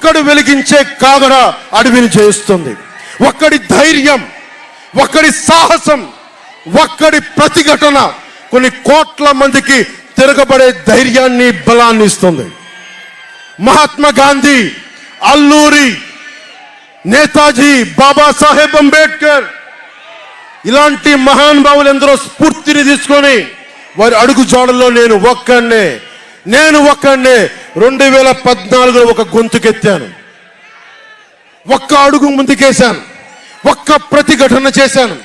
ఒక్కడు వెలిగించే కాగడ అడవిని జయిస్తుంది. ఒక్కడి ధైర్యం, ఒక్కడి సాహసం, ఒక్కడి ప్రతిఘటన కొన్ని కోట్ల మందికి తిరగబడే ధైర్యాన్ని, బలాన్ని ఇస్తుంది. మహాత్మా గాంధీ, అల్లూరి, నేతాజీ, బాబాసాహెబ్ అంబేద్కర్ ఇలాంటి మహానుభావులు ఎందరో స్ఫూర్తిని తీసుకొని వారి అడుగు జాడల్లో నేను ఒక్కడే 2014లో ఒక గొంతుకెత్తాను, ఒక్క అడుగు ముందుకేశాను, ఒక్క ప్రతిఘటన చేశాను,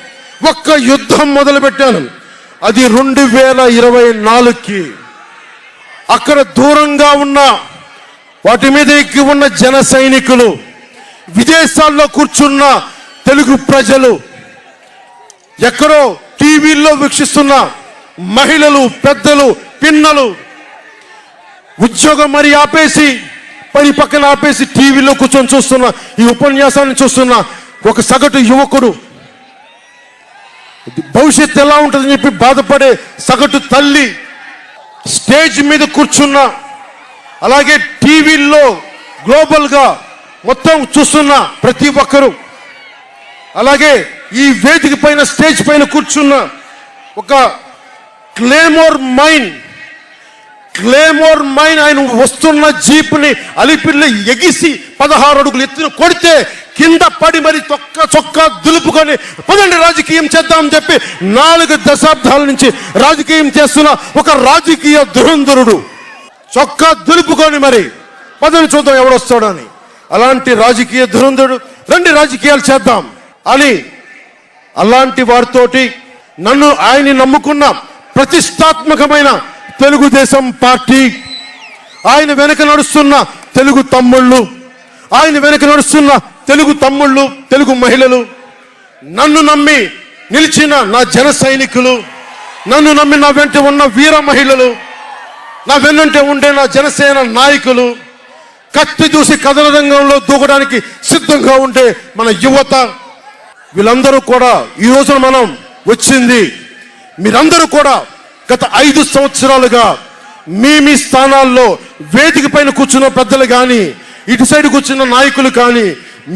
ఒక్క యుద్ధం మొదలుపెట్టాను. అది 2024కి. అక్కడ దూరంగా ఉన్న వాటి మీద ఎక్కి ఉన్న జన సైనికులు, విదేశాల్లో కూర్చున్న తెలుగు ప్రజలు, ఎక్కడో టీవీల్లో వీక్షిస్తున్న మహిళలు, పెద్దలు, పిన్నలు ఉద్యోగం మరి ఆపేసి, పని పక్కన ఆపేసి టీవీలో కూర్చొని చూస్తున్న ఈ ఉపన్యాసాన్ని చూస్తున్న ఒక సగటు యువకుడు, భవిష్యత్తు ఎలా ఉంటుందని చెప్పి బాధపడే సగటు తల్లి, స్టేజ్ మీద కూర్చున్న, అలాగే టీవీల్లో గ్లోబల్గా మొత్తం చూస్తున్న ప్రతి ఒక్కరు, అలాగే ఈ వేదిక పైన స్టేజ్ పైన కూర్చున్న ఒక క్లేమోర్ మైన్ ఆయన వస్తున్న జీప్ని అలిపిల్లి ఎగిసి 16 అడుగులు ఎత్తున కొడితే కింద పడి మరి చొక్కా దులుపుకొని పదండి రాజకీయం చేద్దామని చెప్పి 4 దశాబ్దాల నుంచి రాజకీయం చేస్తున్న ఒక రాజకీయ ధురంధరుడు చొక్కా దులుపుకొని మరి పదని చూద్దాం ఎవడొస్తాడని, అలాంటి రాజకీయ ధురంధరుడు రండి రాజకీయాలు చేద్దాం అని అలాంటి వారితోటి ఆయన్ని నమ్ముకున్న ప్రతిష్టాత్మకమైన తెలుగుదేశం పార్టీ, ఆయన వెనక నడుస్తున్న తెలుగు తమ్ముళ్ళు, ఆయన వెనక నడుస్తున్న తెలుగు మహిళలు, నన్ను నమ్మి నిలిచిన నా జన సైనికులు, నన్ను నమ్మి నా వెంట ఉన్న వీర మహిళలు, నా వెన్నంటే ఉండే నా జనసేన నాయకులు, కత్తి దూసి కథన రంగంలో దూకడానికి సిద్ధంగా ఉండే మన యువత, వీళ్ళందరూ కూడా ఈ రోజున మనం వచ్చింది. మీరందరూ కూడా గత 5 సంవత్సరాలుగా మీ స్థానాల్లో వేదిక పైన కూర్చున్న పెద్దలు కానీ, ఇటు సైడ్ కూర్చున్న నాయకులు కానీ,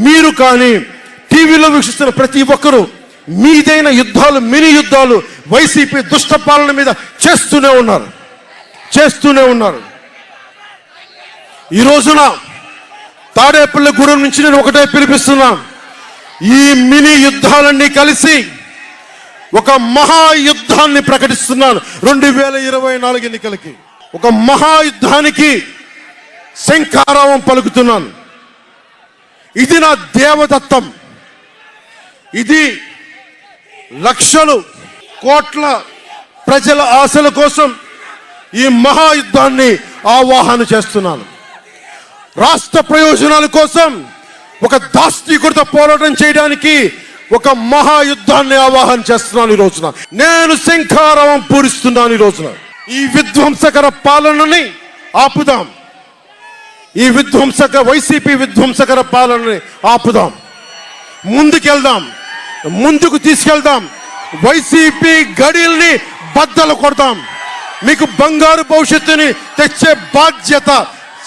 మీరు కానీ, టీవీలో వీక్షిస్తున్న ప్రతి ఒక్కరూ మీదైన యుద్ధాలు, మినీ యుద్ధాలు వైసీపీ దుష్ట పాలన మీద చేస్తూనే ఉన్నారు. ఈ రోజున తాడేపల్లిగూడెం నుంచి నేను ఒకటే పిలిపిస్తున్నా, ఈ మినీ యుద్ధాలన్నీ కలిసి ఒక మహాయుద్ధాన్ని ప్రకటిస్తున్నాను. 2024 ఎన్నికలకి ఒక మహాయుద్ధానికి శంఖారావం పలుకుతున్నాను. ఇది నా దేవదత్తం. ఇది లక్షలు కోట్ల ప్రజల ఆశల కోసం ఈ మహాయుద్ధాన్ని ఆవాహన చేస్తున్నాను. రాష్ట్ర ప్రయోజనాల కోసం ఒక దాష్టీకుడితో పోరాటం చేయడానికి ఒక మహాయుద్ధాన్ని ఆవాహన చేస్తున్నాను. ఈ రోజున నేను శంఖారావం పూరిస్తున్నాను. ఈ రోజున ఈ విధ్వంసకర పాలనని ఆపుదాం. ఈ వైసీపీ విధ్వంసకర పాలనని ఆపుదాం. ముందుకు తీసుకెళ్దాం. వైసీపీ గడిల్ని బద్దలు కొడదాం. మీకు బంగారు భవిష్యత్తుని తెచ్చే బాధ్యత,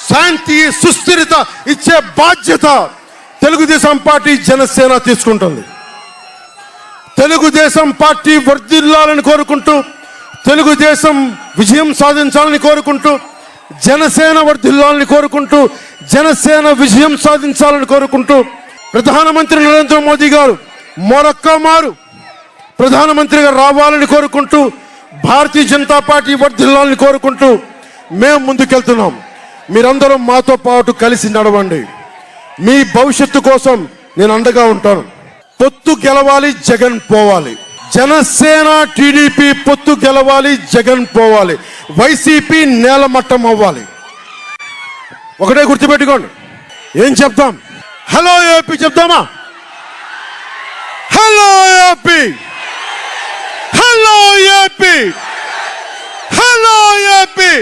శాంతి, సుస్థిరత ఇచ్చే బాధ్యత తెలుగుదేశం పార్టీ, జనసేన తీసుకుంటుంది. తెలుగుదేశం పార్టీ వర్ధిల్లాలని కోరుకుంటూ, తెలుగుదేశం విజయం సాధించాలని కోరుకుంటూ, జనసేన వర్ధిల్లాలని కోరుకుంటూ, జనసేన విజయం సాధించాలని కోరుకుంటూ, ప్రధానమంత్రి నరేంద్ర మోదీ గారు మరొక్కమారు ప్రధానమంత్రిగా రావాలని కోరుకుంటూ, భారతీయ జనతా పార్టీ వర్ధిల్లాలని కోరుకుంటూ మేము ముందుకెళ్తున్నాం. మీరందరూ మాతో పాటు కలిసి నడవండి. మీ భవిష్యత్తు కోసం నేను అండగా ఉంటాను. పొత్తు గెలవాలి, జగన్ పోవాలి. జనసేన టీడీపీ పొత్తు గెలవాలి, జగన్ పోవాలి. వైసీపీ నేలమట్టం అవ్వాలి. ఒకటే గుర్తుపెట్టుకోండి. ఏం చెప్తాం? హలో ఏపీ చెప్తామా? Hello AP, hello AP, hello AP.